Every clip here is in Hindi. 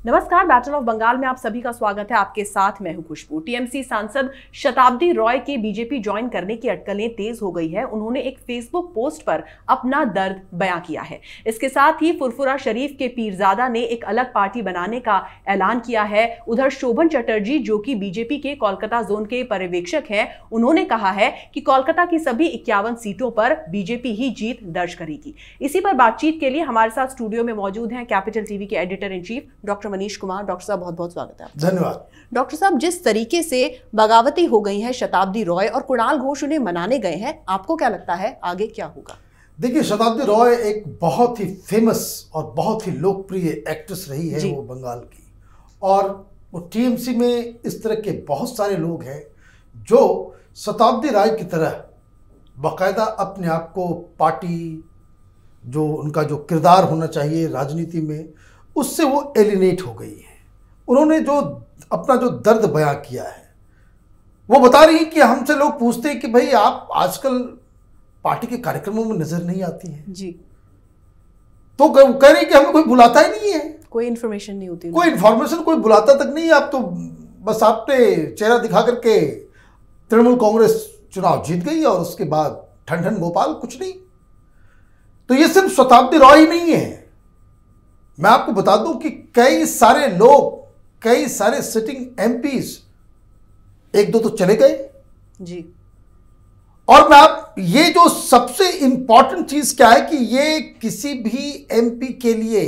नमस्कार, बैटल ऑफ बंगाल में आप सभी का स्वागत है। आपके साथ मैं हूं खुशबू। टीएमसी सांसद शताब्दी रॉय के बीजेपी ज्वाइन करने की अटकलें तेज हो गई है। उन्होंने एक फेसबुक पोस्ट पर अपना दर्द बयां किया है। इसके साथ ही फुरफुरा शरीफ के पीरजादा ने एक अलग पार्टी बनाने का ऐलान किया है। उधर शोभन चटर्जी, जो कि बीजेपी के कोलकाता जोन के पर्यवेक्षक हैं, उन्होंने कहा है कि कोलकाता की सभी 51 सीटों पर बीजेपी ही जीत दर्ज करेगी। इसी पर बातचीत के लिए हमारे साथ स्टूडियो में मौजूद हैं कैपिटल टीवी के editor in chief doctor Manish Kumar. Doctor साहब, बहुत बहुत स्वागत है। धन्यवाद। डॉक्टर साहब, जिस तरीके से बगावती हो गई है शताब्दी रॉय और कुणाल घोष उन्हें मनाने गए हैं, आपको क्या लगता है आगे क्या होगा? देखिए, शताब्दी रॉय एक बहुत ही फेमस और बहुत ही लोकप्रिय एक्ट्रेस रही है वो बंगाल की, और वो टीएमसी में इस तरह के बहुत सारे लोग हैं जो शताब्दी रॉय की तरह बाकायदा अपने आप को पार्टी, जो उनका जो किरदार होना चाहिए राजनीति में, उससे वो एलिनेट हो गई है। उन्होंने जो अपना जो दर्द बयां किया है, वो बता रही है कि हमसे लोग पूछते हैं कि भाई आप आजकल पार्टी के कार्यक्रमों में नजर नहीं आती हैं जी, तो कह रही कि हमें कोई बुलाता ही नहीं है, कोई इन्फॉर्मेशन नहीं होती, कोई इन्फॉर्मेशन कोई बुलाता तक नहीं है। आप तो बस आपने चेहरा दिखा करके तृणमूल कांग्रेस चुनाव जीत गई और उसके बाद ठन ठन गोपाल, कुछ नहीं। तो ये सिर्फ शताब्दी रॉय ही नहीं है। मैं आपको बता दूं कि कई सारे लोग, कई सारे सिटिंग एमपीज, एक दो तो चले गए जी। और मैं आप ये जो सबसे इंपॉर्टेंट चीज क्या है कि ये किसी भी एमपी के लिए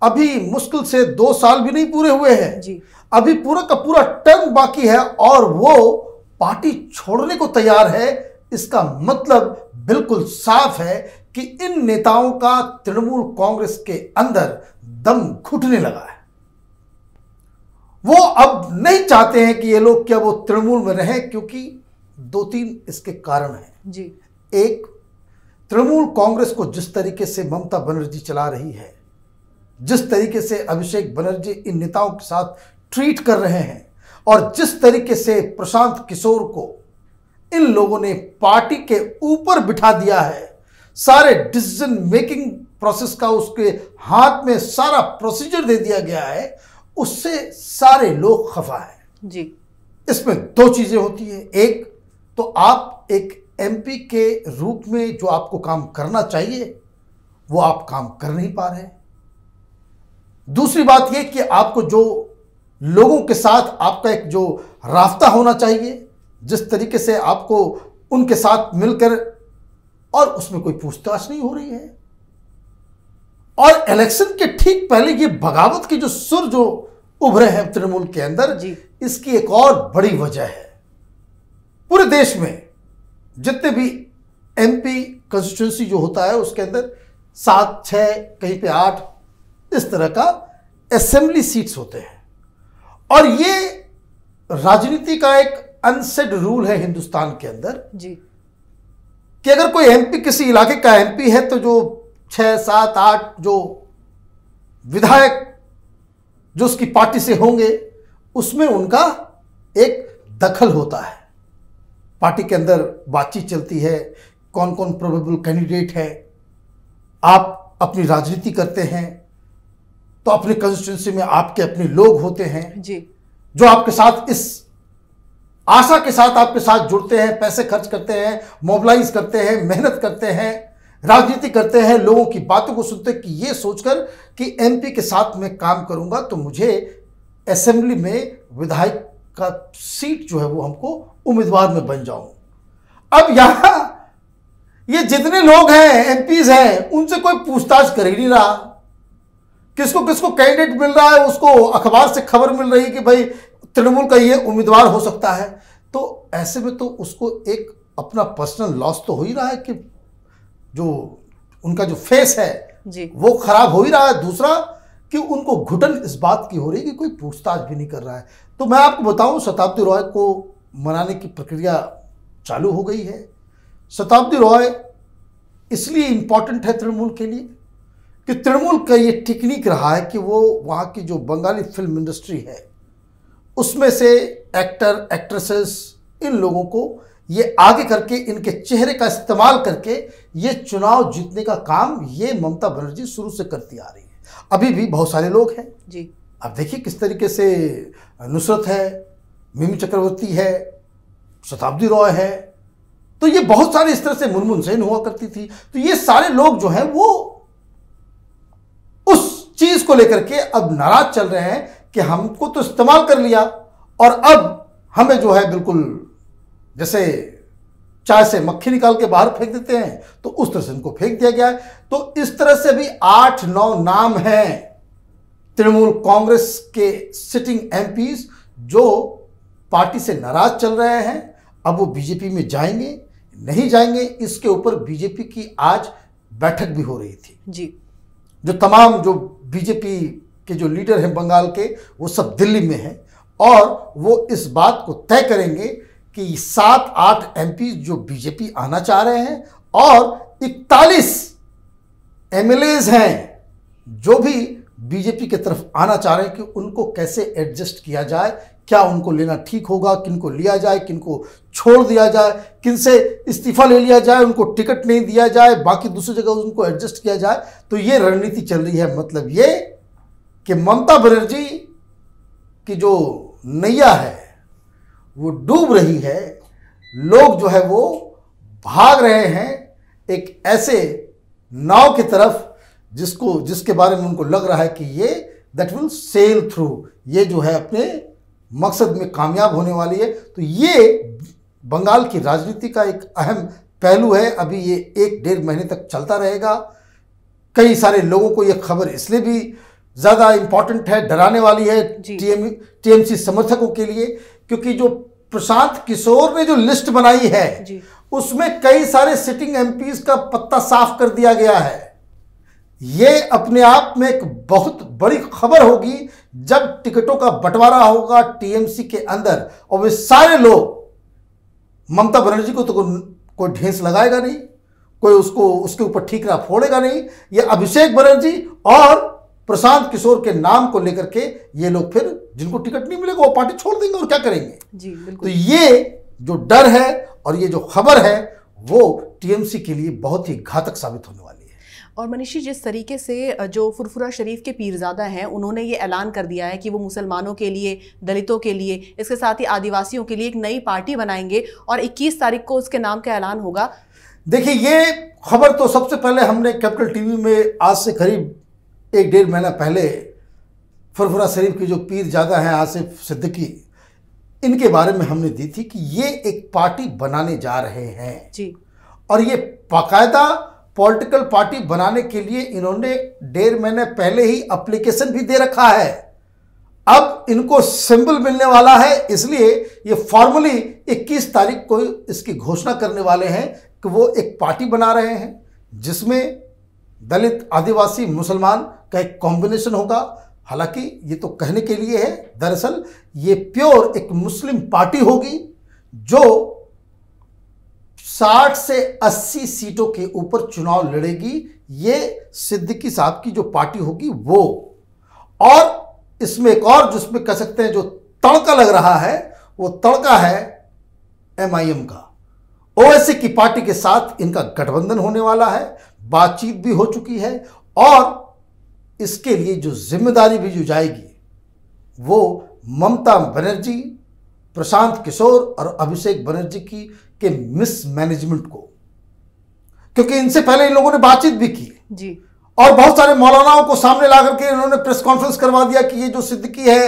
अभी मुश्किल से 2 साल भी नहीं पूरे हुए हैं जी। अभी पूरा का पूरा टर्म बाकी है और वो पार्टी छोड़ने को तैयार है। इसका मतलब बिल्कुल साफ है कि इन नेताओं का तृणमूल कांग्रेस के अंदर दम घुटने लगा है। वो अब नहीं चाहते हैं कि ये लोग क्या वो तृणमूल में रहें, क्योंकि 2-3 इसके कारण हैं जी। एक, तृणमूल कांग्रेस को जिस तरीके से ममता बनर्जी चला रही है, जिस तरीके से अभिषेक बनर्जी इन नेताओं के साथ ट्रीट कर रहे हैं, और जिस तरीके से प्रशांत किशोर को इन लोगों ने पार्टी के ऊपर बिठा दिया है, सारे डिसीजन मेकिंग प्रोसेस का उसके हाथ में सारा प्रोसीजर दे दिया गया है, उससे सारे लोग खफा हैं जी। इसमें 2 चीजें होती है। एक तो आप एक एमपी के रूप में जो आपको काम करना चाहिए वो आप काम कर नहीं पा रहे। दूसरी बात यह कि आपको जो लोगों के साथ आपका एक जो रास्ता होना चाहिए, जिस तरीके से आपको उनके साथ मिलकर, और उसमें कोई पूछताछ नहीं हो रही है। और इलेक्शन के ठीक पहले ये बगावत के जो सुर जो उभरे हैं तृणमूल के अंदर जी। इसकी एक और बड़ी वजह है, पूरे देश में जितने भी एमपी कंस्टिट्यूंसी जो होता है उसके अंदर 7, 6, कहीं पे 8 इस तरह का असेंबली सीट्स होते हैं। और ये राजनीति का एक अनसेड रूल है हिंदुस्तान के अंदर जी, कि अगर कोई एमपी किसी इलाके का एमपी है तो जो 6, 7, 8 जो विधायक जो उसकी पार्टी से होंगे उसमें उनका एक दखल होता है। पार्टी के अंदर बातचीत चलती है, कौन कौन प्रोबेबल कैंडिडेट है। आप अपनी राजनीति करते हैं तो अपने कंस्टिट्यूंसी में आपके अपने लोग होते हैं जी, जो आपके साथ इस आशा के साथ आपके साथ जुड़ते हैं, पैसे खर्च करते हैं, मोबिलाइज करते हैं, मेहनत करते हैं, राजनीति करते हैं, लोगों की बातों को सुनते हैं कि ये सोचकर कि एमपी के साथ मैं काम करूंगा तो मुझे असेंबली में विधायक का सीट जो है वो हमको उम्मीदवार में बन जाऊं। अब यहां ये जितने लोग हैं एमपीज हैं उनसे कोई पूछताछ कर ही नहीं रहा। किसको किसको कैंडिडेट मिल रहा है, उसको अखबार से खबर मिल रही है कि भाई तृणमूल का ये उम्मीदवार हो सकता है। तो ऐसे में तो उसको एक अपना पर्सनल लॉस तो हो ही रहा है कि जो उनका जो फेस है जी, वो खराब हो ही रहा है। दूसरा कि उनको घुटन इस बात की हो रही है कि कोई पूछताछ भी नहीं कर रहा है। तो मैं आपको बताऊं, शताब्दी रॉय को मनाने की प्रक्रिया चालू हो गई है। शताब्दी रॉय इसलिए इंपॉर्टेंट है तृणमूल के लिए कि तृणमूल का ये टेक्निक रहा है कि वो वहाँ की जो बंगाली फिल्म इंडस्ट्री है उसमें से एक्टर, एक्ट्रेसेस, इन लोगों को ये आगे करके इनके चेहरे का इस्तेमाल करके ये चुनाव जीतने का काम ये ममता बनर्जी शुरू से करती आ रही है। अभी भी बहुत सारे लोग हैं जी अब देखिए किस तरीके से नुसरत है, मिमी चक्रवर्ती है, शताब्दी रॉय है, तो ये बहुत सारे इस तरह से मुनमुन सेन हुआ करती थी। तो ये सारे लोग जो हैं वो उस चीज को लेकर के अब नाराज चल रहे हैं कि हमको तो इस्तेमाल कर लिया और अब हमें जो है बिल्कुल जैसे चाय से मक्खी निकाल के बाहर फेंक देते हैं, तो उस तरह से उनको फेंक दिया गया है। तो इस तरह से भी 8-9 नाम हैं तृणमूल कांग्रेस के सिटिंग एमपीज जो पार्टी से नाराज चल रहे हैं। अब वो बीजेपी में जाएंगे नहीं जाएंगे, इसके ऊपर बीजेपी की आज बैठक भी हो रही थी जी। जो तमाम जो बीजेपी के जो लीडर हैं बंगाल के, वो सब दिल्ली में हैं और वो इस बात को तय करेंगे कि 7-8 एमपी जो बीजेपी आना चाह रहे हैं और 41 एमएलएज हैं जो भी बीजेपी की तरफ आना चाह रहे हैं कि उनको कैसे एडजस्ट किया जाए, क्या उनको लेना ठीक होगा, किनको लिया जाए, किनको छोड़ दिया जाए, किनसे इस्तीफा ले लिया जाए, उनको टिकट नहीं दिया जाए, बाकी दूसरी जगह उनको एडजस्ट किया जाए। तो ये रणनीति चल रही है। मतलब ये कि ममता बनर्जी की जो नैया है वो डूब रही है, लोग जो है वो भाग रहे हैं एक ऐसे नाव की तरफ जिसके बारे में उनको लग रहा है कि ये दैट विल सेल थ्रू, ये जो है अपने मकसद में कामयाब होने वाली है। तो ये बंगाल की राजनीति का एक अहम पहलू है। अभी ये 1-1.5 महीने तक चलता रहेगा। कई सारे लोगों को ये खबर इसलिए भी ज़्यादा इंपॉर्टेंट है, डराने वाली है टीएमसी समर्थकों के लिए, क्योंकि जो प्रशांत किशोर ने जो लिस्ट बनाई है उसमें कई सारे सिटिंग एमपीज का पत्ता साफ कर दिया गया है। ये अपने आप में एक बहुत बड़ी खबर होगी जब टिकटों का बंटवारा होगा टीएमसी के अंदर और वे सारे लोग, ममता बनर्जी को तो कोई ढेंस लगाएगा नहीं, कोई उसको उसके ऊपर ठीकरा फोड़ेगा नहीं। ये अभिषेक बनर्जी और प्रशांत किशोर के नाम को लेकर के ये लोग फिर जिनको टिकट नहीं मिलेगा वो पार्टी छोड़ देंगे और क्या करेंगे जी, बिल्कुल। तो ये जो डर है और ये जो खबर है वो टीएमसी के लिए बहुत ही घातक साबित होने वाली है। और मनीषी, जिस तरीके से जो फुरफुरा शरीफ के पीरजादा हैं उन्होंने ये ऐलान कर दिया है कि वो मुसलमानों के लिए, दलितों के लिए, इसके साथ ही आदिवासियों के लिए एक नई पार्टी बनाएंगे और 21 तारीख को उसके नाम का ऐलान होगा। देखिए ये खबर तो सबसे पहले हमने कैपिटल टीवी में आज से करीब 1-1.5 महीना पहले फुरफुरा शरीफ की जो पीरजादा हैं आसिफ सिद्दीकी, इनके बारे में हमने दी थी कि ये एक पार्टी बनाने जा रहे हैं जी। और ये बाकायदा पॉलिटिकल पार्टी बनाने के लिए इन्होंने 1.5 महीने पहले ही एप्लीकेशन भी दे रखा है। अब इनको सिंबल मिलने वाला है, इसलिए ये फॉर्मली 21 तारीख को इसकी घोषणा करने वाले हैं कि वो एक पार्टी बना रहे हैं जिसमें दलित, आदिवासी, मुसलमान का एक कॉम्बिनेशन होगा। हालांकि ये तो कहने के लिए है, दरअसल ये प्योर एक मुस्लिम पार्टी होगी जो 60 से 80 सीटों के ऊपर चुनाव लड़ेगी। ये सिद्दीकी साहब की जो पार्टी होगी वो, और इसमें एक और जिसमें कह सकते हैं जो तड़का लग रहा है वो तड़का है एमआईएम का। ओवैसी की पार्टी के साथ इनका गठबंधन होने वाला है, बातचीत भी हो चुकी है और इसके लिए जो जिम्मेदारी भी जो जाएगी वो ममता बनर्जी, प्रशांत किशोर और अभिषेक बनर्जी की के मिसमैनेजमेंट को, क्योंकि इनसे पहले इन लोगों ने बातचीत भी की जी और बहुत सारे मौलानाओं को सामने ला करके इन्होंने प्रेस कॉन्फ्रेंस करवा दिया कि ये जो सिद्दीकी है,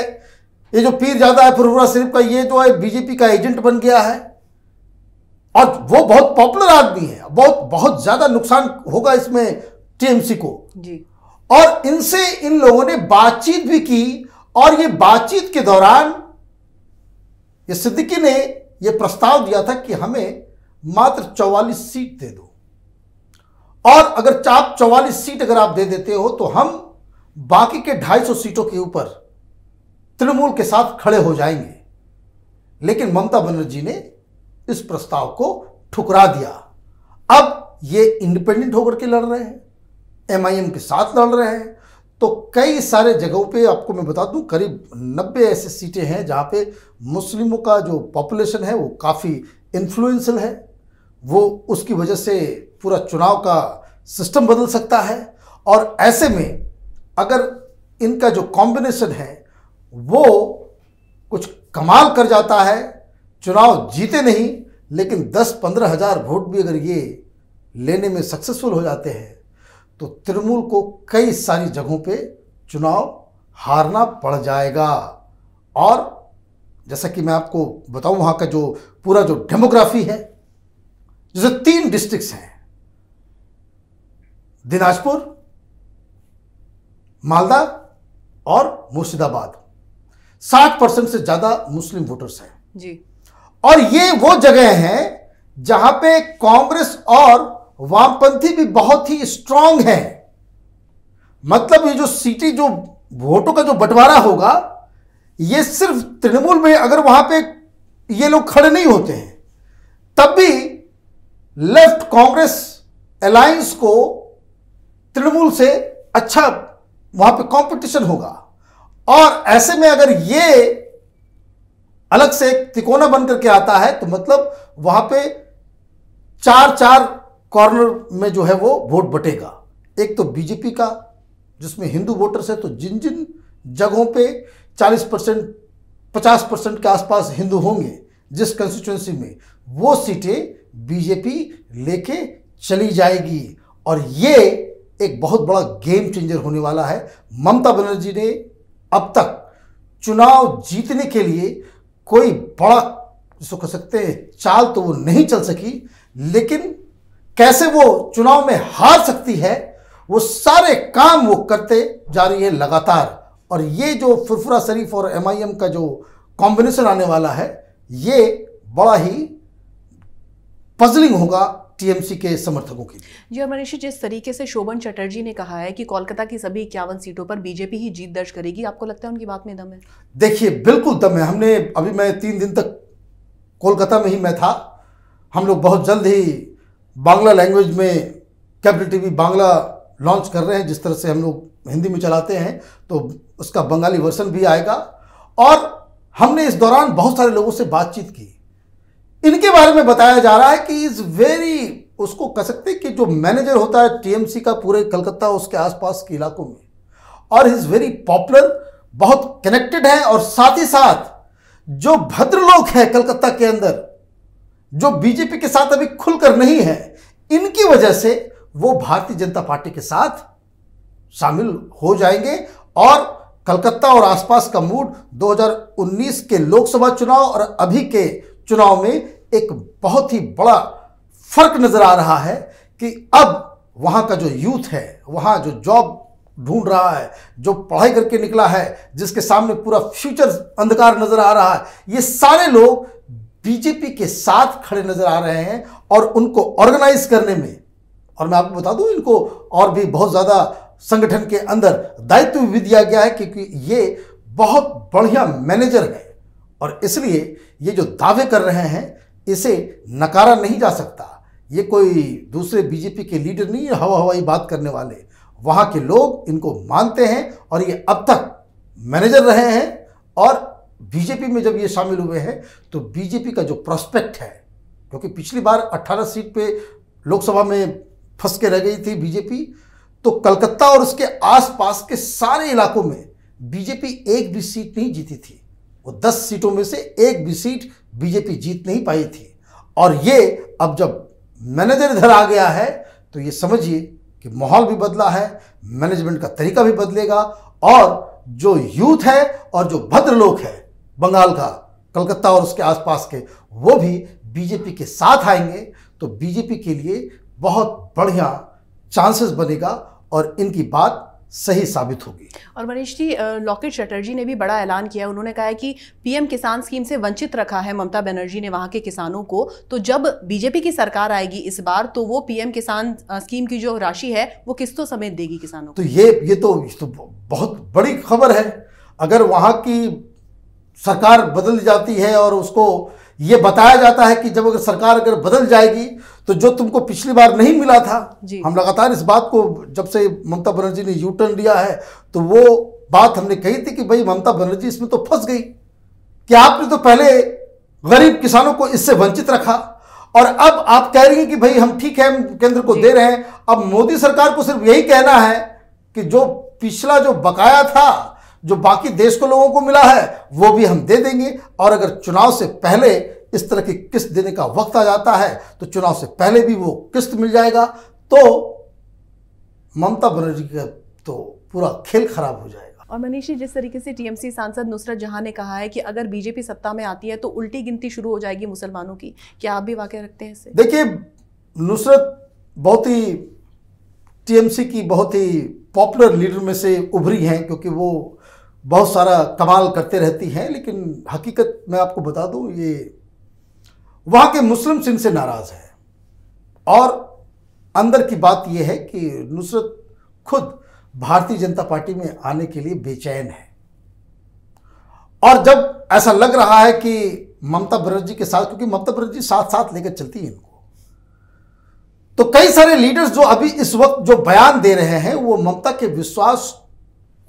ये जो पीरजादा है फुरफुरा शरीफ का, ये जो है बीजेपी का एजेंट बन गया है और वो बहुत पॉपुलर आदमी है, बहुत ज्यादा नुकसान होगा इसमें टीएमसी को जी। और इनसे इन लोगों ने बातचीत भी की और ये बातचीत के दौरान ये सिद्दीकी ने ये प्रस्ताव दिया था कि हमें मात्र 44 सीट दे दो और अगर आप 44 सीट अगर आप दे देते हो तो हम बाकी के 250 सीटों के ऊपर तृणमूल के साथ खड़े हो जाएंगे। लेकिन ममता बनर्जी ने इस प्रस्ताव को ठुकरा दिया। अब ये इंडिपेंडेंट होकर के लड़ रहे हैं, एमआईएम के साथ लड़ रहे हैं। तो कई सारे जगहों पे आपको मैं बता दूं करीब 90 ऐसी सीटें हैं जहां पे मुस्लिमों का जो पॉपुलेशन है वो काफ़ी इन्फ्लुएंशियल है, वो उसकी वजह से पूरा चुनाव का सिस्टम बदल सकता है। और ऐसे में अगर इनका जो कॉम्बिनेशन है वो कुछ कमाल कर जाता है, चुनाव जीते नहीं लेकिन 10-15 हज़ार वोट भी अगर ये लेने में सक्सेसफुल हो जाते हैं तो तृणमूल को कई सारी जगहों पे चुनाव हारना पड़ जाएगा। और जैसा कि मैं आपको बताऊं, वहां का जो पूरा जो डेमोग्राफी है, जैसे 3 डिस्ट्रिक्ट्स हैं, दिनाजपुर, मालदा और मुर्शिदाबाद, 60% से ज्यादा मुस्लिम वोटर्स हैं जी। और ये वो जगह हैं जहां पे कांग्रेस और वामपंथी भी बहुत ही स्ट्रांग हैं। मतलब ये जो सीटें, जो वोटों का जो बंटवारा होगा, ये सिर्फ तृणमूल में अगर वहां पे ये लोग खड़े नहीं होते हैं तब भी लेफ्ट कांग्रेस अलायंस को तृणमूल से अच्छा वहां पे कंपटीशन होगा। और ऐसे में अगर ये अलग से एक तिकोना बन करके आता है तो मतलब वहां पे 4-4 कॉर्नर में जो है वो वोट बटेगा। एक तो बीजेपी का जिसमें हिंदू वोटर्स है, तो जिन जिन जगहों पे 40% 50% के आसपास हिंदू होंगे जिस कंस्टिट्यूएंसी में, वो सीटें बीजेपी लेके चली जाएगी। और ये एक बहुत बड़ा गेम चेंजर होने वाला है। ममता बनर्जी ने अब तक चुनाव जीतने के लिए कोई बड़ा, जिसको कह सकते हैं, चाल तो वो नहीं चल सकी, लेकिन कैसे वो चुनाव में हार सकती है वो सारे काम वो करते जा रही है लगातार। और ये जो फुरफुरा शरीफ और एमआईएम का जो कॉम्बिनेशन आने वाला है, ये बड़ा ही पजलिंग होगा टीएमसी के समर्थकों के लिए। जी, और मनीष, जिस तरीके से शोभन चटर्जी ने कहा है कि कोलकाता की सभी 51 सीटों पर बीजेपी ही जीत दर्ज करेगी, आपको लगता है उनकी बात में दम है? देखिए, बिल्कुल दम है। मैं 3 दिन तक कोलकाता में ही मैं था। हम लोग बहुत जल्द ही बांग्ला लैंग्वेज में कैपिटल टीवी बांग्ला लॉन्च कर रहे हैं। जिस तरह से हम लोग हिंदी में चलाते हैं तो उसका बंगाली वर्जन भी आएगा। और हमने इस दौरान बहुत सारे लोगों से बातचीत की। इनके बारे में बताया जा रहा है कि इज वेरी, उसको कह सकते हैं कि जो मैनेजर होता है टीएमसी का पूरे कलकत्ता उसके आसपास के इलाकों में, और इज वेरी पॉपुलर, बहुत कनेक्टेड है। और साथ ही साथ जो भद्र लोग हैं कलकत्ता के अंदर, जो बीजेपी के साथ अभी खुलकर नहीं है, इनकी वजह से वो भारतीय जनता पार्टी के साथ शामिल हो जाएंगे। और कलकत्ता और आसपास का मूड 2019 के लोकसभा चुनाव और अभी के चुनाव में एक बहुत ही बड़ा फर्क नजर आ रहा है कि अब वहां का जो यूथ है, वहां जो जॉब ढूंढ रहा है, जो पढ़ाई करके निकला है, जिसके सामने पूरा फ्यूचर अंधकार नजर आ रहा है, ये सारे लोग बीजेपी के साथ खड़े नजर आ रहे हैं। और उनको ऑर्गेनाइज करने में, और मैं आपको बता दूं, इनको और भी बहुत ज्यादा संगठन के अंदर दायित्व भी दिया गया है, क्योंकि ये बहुत बढ़िया मैनेजर है। और इसलिए ये जो दावे कर रहे हैं इसे नकारा नहीं जा सकता। ये कोई दूसरे बीजेपी के लीडर नहीं है हवा हवाई बात करने वाले, वहां के लोग इनको मानते हैं। और ये अब तक मैनेजर रहे हैं, और बीजेपी में जब ये शामिल हुए हैं तो बीजेपी का जो प्रोस्पेक्ट है, क्योंकि पिछली बार 18 सीट पे लोकसभा में फंस के रह गई थी बीजेपी, तो कलकत्ता और उसके आसपास के सारे इलाकों में बीजेपी एक भी सीट नहीं जीती थी। वो 10 सीटों में से एक भी सीट बीजेपी जीत नहीं पाई थी। और ये अब जब मैनेजर इधर आ गया है तो ये समझिए कि माहौल भी बदला है, मैनेजमेंट का तरीका भी बदलेगा। और जो यूथ है और जो भद्र लोग हैं बंगाल का, कलकत्ता और उसके आसपास के, वो भी बीजेपी के साथ आएंगे। तो बीजेपी के लिए बहुत बढ़िया चांसेस बनेगा और इनकी बात सही साबित होगी। और मनीष जी, लॉकेट चटर्जी ने भी बड़ा ऐलान किया। उन्होंने कहा है कि पीएम किसान स्कीम से वंचित रखा है ममता बनर्जी ने वहां के किसानों को, तो जब बीजेपी की सरकार आएगी इस बार तो वो पीएम किसान स्कीम की जो राशि है वो किस्तों समेत देगी किसानों को। तो ये तो बहुत बड़ी खबर है। अगर वहां की सरकार बदल जाती है और उसको ये बताया जाता है कि जब अगर सरकार अगर बदल जाएगी तो जो तुमको पिछली बार नहीं मिला था, हम लगातार इस बात को, जब से ममता बनर्जी ने यू टर्न लिया है तो वो बात हमने कही थी कि भाई ममता बनर्जी इसमें तो फंस गई कि आपने तो पहले गरीब किसानों को इससे वंचित रखा और अब आप कह रही हैं कि भाई हम ठीक है, हम केंद्र को दे रहे हैं। अब मोदी सरकार को सिर्फ यही कहना है कि जो पिछला जो बकाया था, जो बाकी देश को लोगों को मिला है वो भी हम दे देंगे। और अगर चुनाव से पहले इस तरह की किस्त देने का वक्त आ जाता है तो चुनाव से पहले भी वो किस्त मिल जाएगा, तो ममता बनर्जी का तो पूरा खेल खराब हो जाएगा। और मनीष जी, जिस तरीके से टीएमसी सांसद नुसरत जहां ने कहा है कि अगर बीजेपी सत्ता में आती है तो उल्टी गिनती शुरू हो जाएगी मुसलमानों की, क्या आप भी वाकई रखते हैं इससे? देखिए, नुसरत बहुत ही टीएमसी की बहुत ही पॉपुलर लीडर में से उभरी हैं, क्योंकि वो बहुत सारा कमाल करते रहती हैं। लेकिन हकीकत मैं आपको बता दूं, ये वहाँ के मुस्लिम्स इनसे नाराज़ हैं। और अंदर की बात यह है कि नुसरत खुद भारतीय जनता पार्टी में आने के लिए बेचैन है। और जब ऐसा लग रहा है कि ममता बनर्जी के साथ, क्योंकि ममता बनर्जी साथ साथ लेकर चलती है इनको, तो कई सारे लीडर्स जो अभी इस वक्त जो बयान दे रहे हैं वो ममता के विश्वास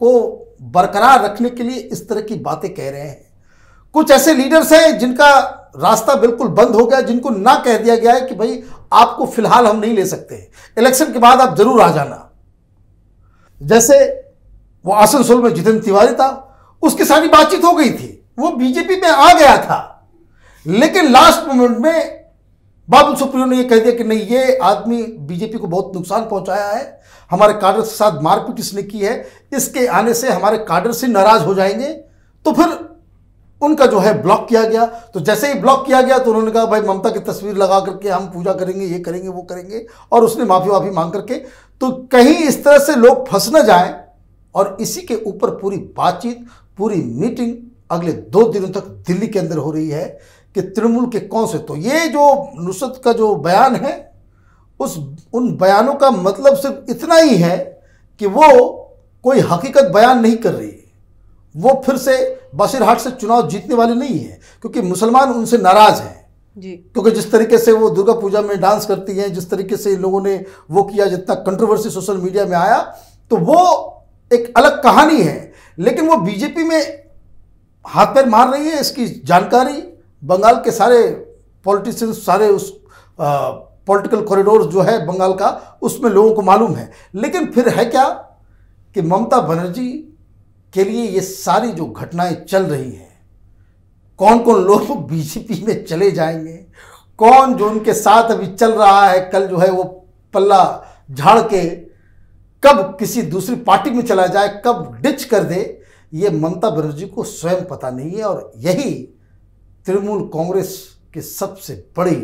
को बरकरार रखने के लिए इस तरह की बातें कह रहे हैं। कुछ ऐसे लीडर्स हैं जिनका रास्ता बिल्कुल बंद हो गया, जिनको ना कह दिया गया है कि भाई आपको फिलहाल हम नहीं ले सकते, इलेक्शन के बाद आप जरूर आ जाना। जैसे वो आसनसोल में जितेंद्र तिवारी था, उसकी सारी बातचीत हो गई थी, वो बीजेपी में आ गया था, लेकिन लास्ट मोमेंट में बाबुल सुप्रियो ने ये कह दिया कि नहीं, ये आदमी बीजेपी को बहुत नुकसान पहुंचाया है, हमारे काडर के साथ मारपीट इसने की है, इसके आने से हमारे काडर से नाराज हो जाएंगे। तो फिर उनका जो है ब्लॉक किया गया। तो जैसे ही ब्लॉक किया गया तो उन्होंने कहा भाई ममता की तस्वीर लगा करके हम पूजा करेंगे, ये करेंगे, वो करेंगे, और उसने माफी मांग करके, तो कहीं इस तरह से लोग फंस न जाएं। और इसी के ऊपर पूरी बातचीत, पूरी मीटिंग अगले 2 दिनों तक दिल्ली के अंदर हो रही है कि तृणमूल के कौन से, तो ये जो नुसरत का जो बयान है, उन बयानों का मतलब सिर्फ इतना ही है कि वो कोई हकीकत बयान नहीं कर रही है। वो फिर से बसीरहाट से चुनाव जीतने वाली नहीं है, क्योंकि मुसलमान उनसे नाराज हैं जी। क्योंकि जिस तरीके से वो दुर्गा पूजा में डांस करती हैं, जिस तरीके से लोगों ने वो किया, जितना कंट्रोवर्सी सोशल मीडिया में आया, तो वो एक अलग कहानी है। लेकिन वो बीजेपी में हाथ पैर मार रही है, इसकी जानकारी बंगाल के सारे पॉलिटिशियंस, सारे उस पॉलिटिकल कॉरिडोर जो है बंगाल का, उसमें लोगों को मालूम है। लेकिन फिर है क्या कि ममता बनर्जी के लिए ये सारी जो घटनाएं चल रही हैं, कौन कौन लोग बीजेपी में चले जाएंगे, कौन जो उनके साथ अभी चल रहा है, कल जो है वो पल्ला झाड़ के कब किसी दूसरी पार्टी में चला जाए, कब डिच कर दे, ये ममता बनर्जी को स्वयं पता नहीं है। और यही तृणमूल कांग्रेस की सबसे बड़ी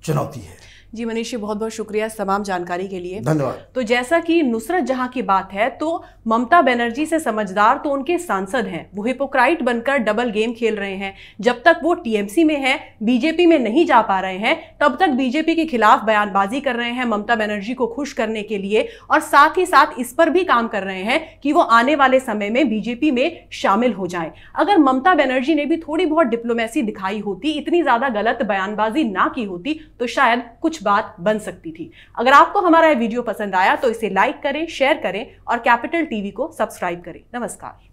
चुनौती है। जी मनीष जी, बहुत बहुत शुक्रिया इस तमाम जानकारी के लिए, धन्यवाद। तो जैसा कि नुसरत जहां की बात है, तो ममता बनर्जी से समझदार तो उनके सांसद हैं, वो हिपोक्राइट बनकर डबल गेम खेल रहे हैं। जब तक वो टीएमसी में है, बीजेपी में नहीं जा पा रहे हैं, तब तक बीजेपी के खिलाफ बयानबाजी कर रहे हैं ममता बनर्जी को खुश करने के लिए, और साथ ही साथ इस पर भी काम कर रहे हैं कि वो आने वाले समय में बीजेपी में शामिल हो जाएं। अगर ममता बनर्जी ने भी थोड़ी बहुत डिप्लोमेसी दिखाई होती, इतनी ज्यादा गलत बयानबाजी ना की होती, तो शायद कुछ बात बन सकती थी। अगर आपको हमारा यह वीडियो पसंद आया तो इसे लाइक करें, शेयर करें और कैपिटल टीवी को सब्सक्राइब करें। नमस्कार।